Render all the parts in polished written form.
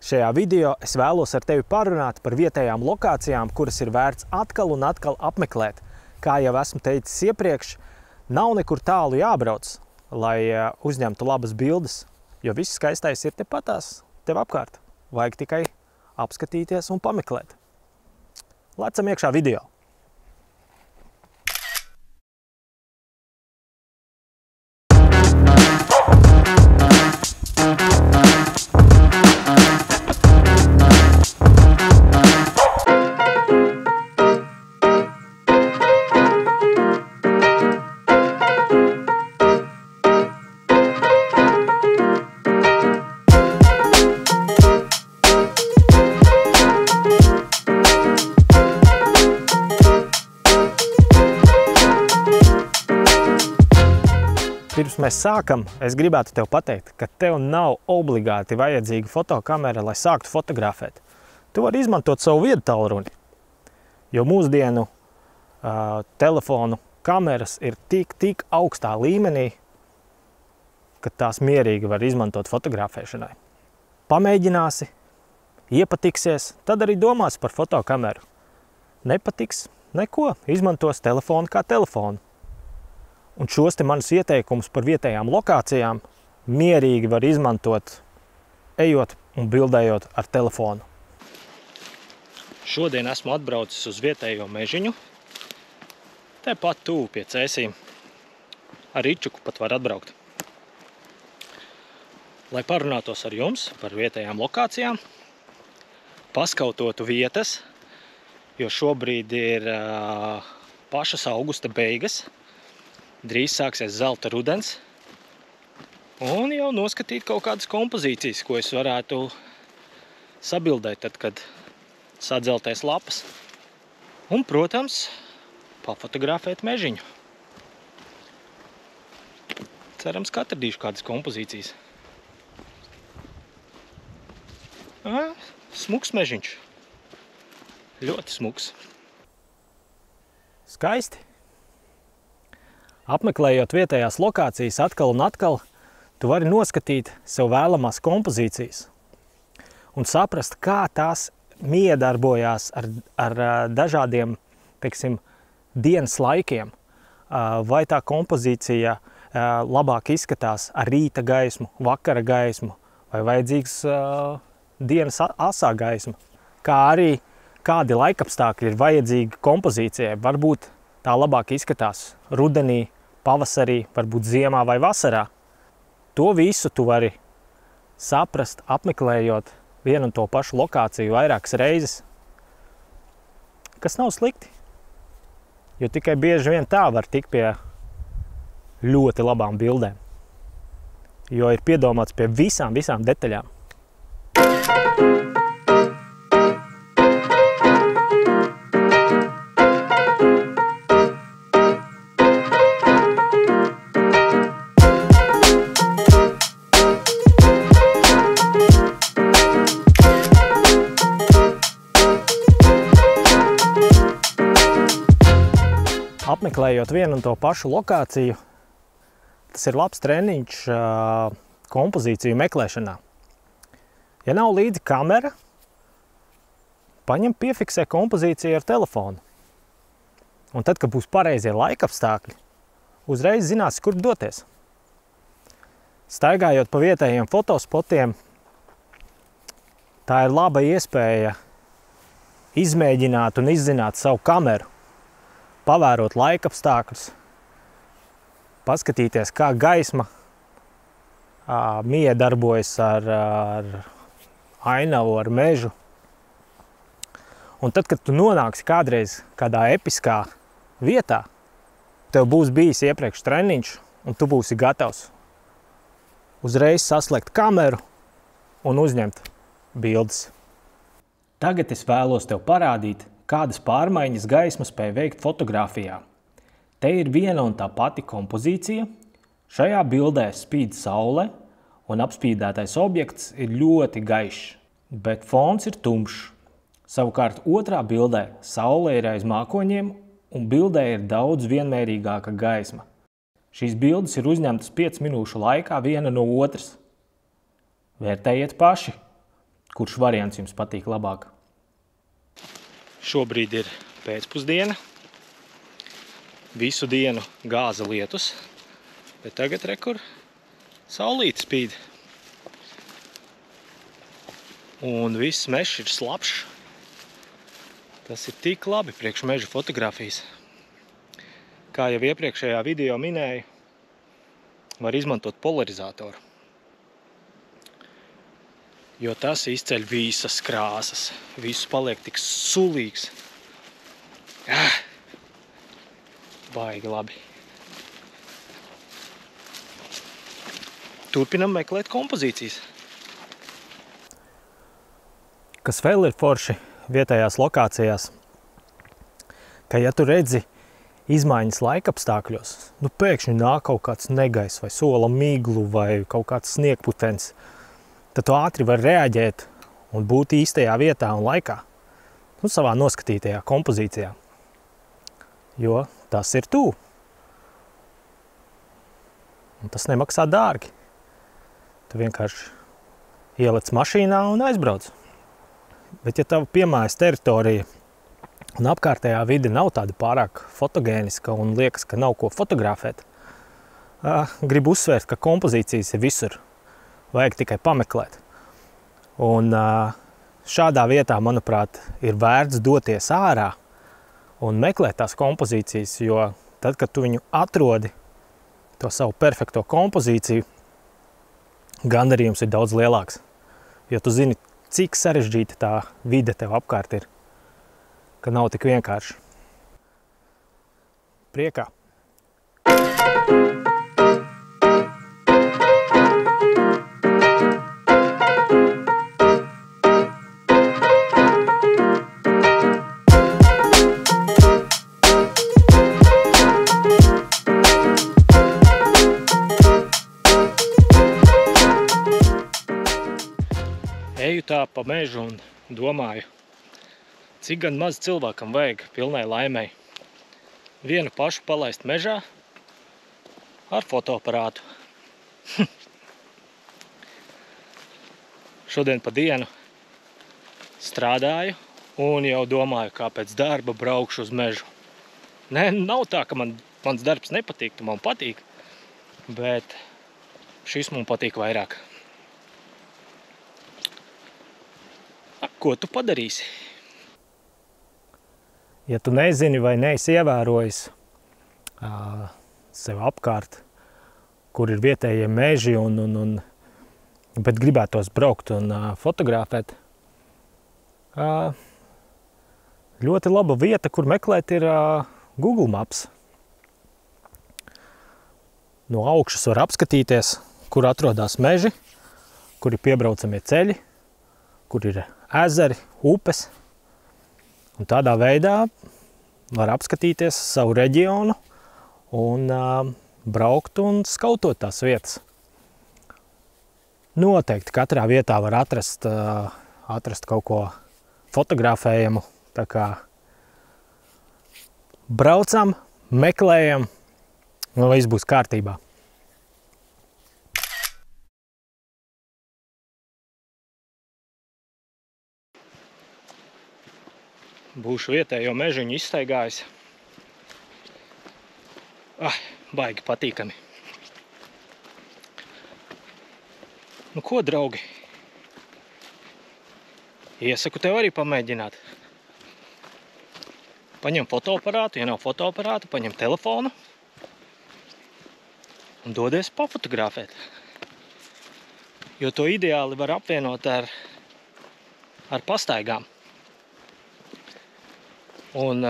Šajā video es vēlos ar tevi parunāt par vietējām lokācijām, kuras ir vērts atkal un atkal apmeklēt. Kā jau esmu teicis iepriekš, nav nekur tālu jābrauc, lai uzņemtu labas bildes, jo viss skaistais ir tepatās, tev apkārt. Vajag tikai apskatīties un pameklēt. Lecam iekšā video! Pirms mēs sākam, es gribētu tev pateikt, ka tev nav obligāti vajadzīga fotokamera, lai sāktu fotografēt. Tu vari izmantot savu viedu tālruni, jo mūsdienu telefonu kameras ir tik augstā līmenī, ka tās mierīgi var izmantot fotografēšanai. Pamēģināsi, iepatiksies, tad arī domās par fotokameru. Nepatiks, neko, izmantos telefonu kā telefonu. Un šos te manus ieteikumus par vietējām lokācijām mierīgi var izmantot, ejot un bildējot ar telefonu. Šodien esmu atbraucis uz vietējo mežiņu. Tepat tuvu pie Cēsīm. Ar Ričuku pat var atbraukt. Lai parunātos ar jums par vietējām lokācijām, paskautotu vietas, jo šobrīd ir pašas augusta beigas. Drīz sāksies zelta rudens, un jau noskatīt kaut kādas kompozīcijas, ko es varētu sabildēt, tad, kad sadzeltēs lapas. Un, protams, pafotografēt mežiņu. Cerams, ka atradīšu kādas kompozīcijas. Smuks mežiņš. Ļoti smuks. Skaisti. Apmeklējot vietējās lokācijas atkal un atkal, tu vari noskatīt sev vēlamās kompozīcijas un saprast, kā tās miedarbojās ar dažādiem, teiksim, dienas laikiem. Vai tā kompozīcija labāk izskatās ar rīta gaismu, vakara gaismu, vai vajadzīgs dienas asā gaisma. Kā arī kādi laikapstākļi ir vajadzīgi kompozīcijai. Varbūt tā labāk izskatās rudenī, pavasarī, varbūt ziemā vai vasarā. To visu tu vari saprast, apmeklējot vienu un to pašu lokāciju vairākas reizes, kas nav slikti. Jo tikai bieži vien tā var tikt pie ļoti labām bildēm. Jo ir piedomāts pie visām detaļām. Apmeklējot vienu un to pašu lokāciju, tas ir labs treniņš kompozīciju meklēšanā. Ja nav līdzi kamera, paņem piefiksē kompozīciju ar telefonu. Un tad, kad būs pareizie laikapstākļi, uzreiz zinās, kur doties. Staigājot pa vietējiem fotospotiem, tā ir laba iespēja izmēģināt un izzināt savu kameru. Pavērot laikapstākļus, paskatīties, kā gaisma miedarbojas ar ainavu, ar mežu. Un tad, kad tu nonāksi kādreiz kādā episkā vietā, tev būs bijis iepriekš treniņš, un tu būsi gatavs uzreiz saslēgt kameru un uzņemt bildes. Tagad es vēlos tev parādīt, kādas pārmaiņas gaisma spēj veikt fotografijā. Te ir viena un tā pati kompozīcija. Šajā bildē spīd saule, un apspīdētais objekts ir ļoti gaišs, bet fons ir tumšs. Savukārt otrā bildē saule ir aiz mākoņiem, un bildē ir daudz vienmērīgāka gaisma. Šīs bildes ir uzņemtas 5 minūšu laikā viena no otras. Vērtējiet paši, kurš variants jums patīk labāk. Šobrīd ir pēcpusdiena. Visu dienu gāza lietus, bet tagad rekur saulīte spīd. Un viss mežs ir slapšs. Tas ir tik labi priekš meža fotografijas. Kā jau iepriekšējā video minēju, var izmantot polarizatoru. Jo tas izceļ visas krāsas. Viss paliek tik sulīgs. Baigi labi. Turpinam meklēt kompozīcijas. Kas vēl ir forši vietējās lokācijās, ka ja tu redzi izmaiņas laikapstākļos, pēkšņi nāk kaut kāds negaiss vai sola miglu vai kaut kāds sniegputens, tad tu ātri var reaģēt un būt īstajā vietā un laikā, savā noskatītajā kompozīcijā. Jo tas ir tu. Un tas nemaksā dārgi. Tu vienkārši ielec mašīnā un aizbrauc. Bet ja tava piemājas teritorija un apkārtējā vide nav tāda pārāk fotogēniska un liekas, ka nav ko fotografēt, gribu uzsvērt, ka kompozīcijas ir visur. Vajag tikai pameklēt. Un šādā vietā, manuprāt, ir vērts doties ārā un meklēt tās kompozīcijas, jo tad, kad tu viņu atrodi, to savu perfekto kompozīciju, gandarījums ir daudz lielāks. Jo tu zini, cik sarežģīta tā vide tev apkārt ir, ka nav tik vienkārši. Priekā! Eju tā pa mežu un domāju, cik gan maz cilvēkam vajag pilnai laimei. Vienu pašu palaist mežā ar fotoaparātu. Šodien pa dienu strādāju un jau domāju, kā pēc darba braukšu uz mežu. Nē, nav tā, ka mans darbs nepatīk, man patīk, bet šis man patīk vairāk. Ko tu padarīsi? Ja tu nezini vai neesi ievērojis sev apkārt, kur ir vietējie meži, bet gribētos braukt un fotografēt, ļoti laba vieta, kur meklēt, ir Google Maps. No augšas var apskatīties, kur atrodas meži, kur ir piebraucamie ceļi, kur ir ezeri, upes. Un tādā veidā var apskatīties savu reģionu un braukt un skautot tās vietas. Noteikti katrā vietā var atrast kaut ko fotografējamu. Tā kā braucam, meklējam, un viss būs kārtībā. Būšu vietējo mežiņu izstaigājis. Baigi patīkami. Ko, draugi? Iesaku tev arī pamēģināt. Paņem fotoaparātu, ja nav fotoaparātu, paņem telefonu un dodies pafotografēt. Jo to ideāli var apvienot ar pastaigām. Un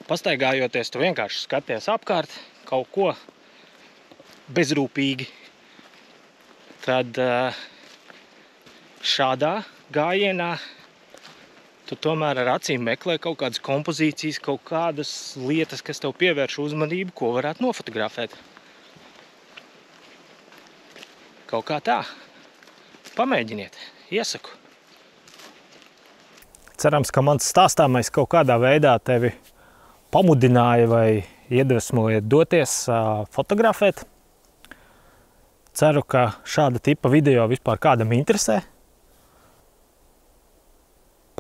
pastaigājoties, tu vienkārši skaties apkārt kaut ko bezrūpīgi. Tad šādā gājienā tu tomēr ar acīm meklē kaut kādas kompozīcijas, kaut kādas lietas, kas tev pievērš uzmanību, ko varētu nofotografēt. Kaut kā tā. Pamēģiniet, iesaku. Cerams, ka mans stāstāmais kaut kādā veidā tevi pamudināja vai iedvesmoja doties fotografēt. Ceru, ka šāda tipa video vispār kādam interesē.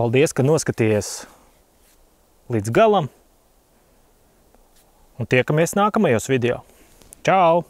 Paldies, ka noskatījies līdz galam. Un tiekamies nākamajos video. Čau!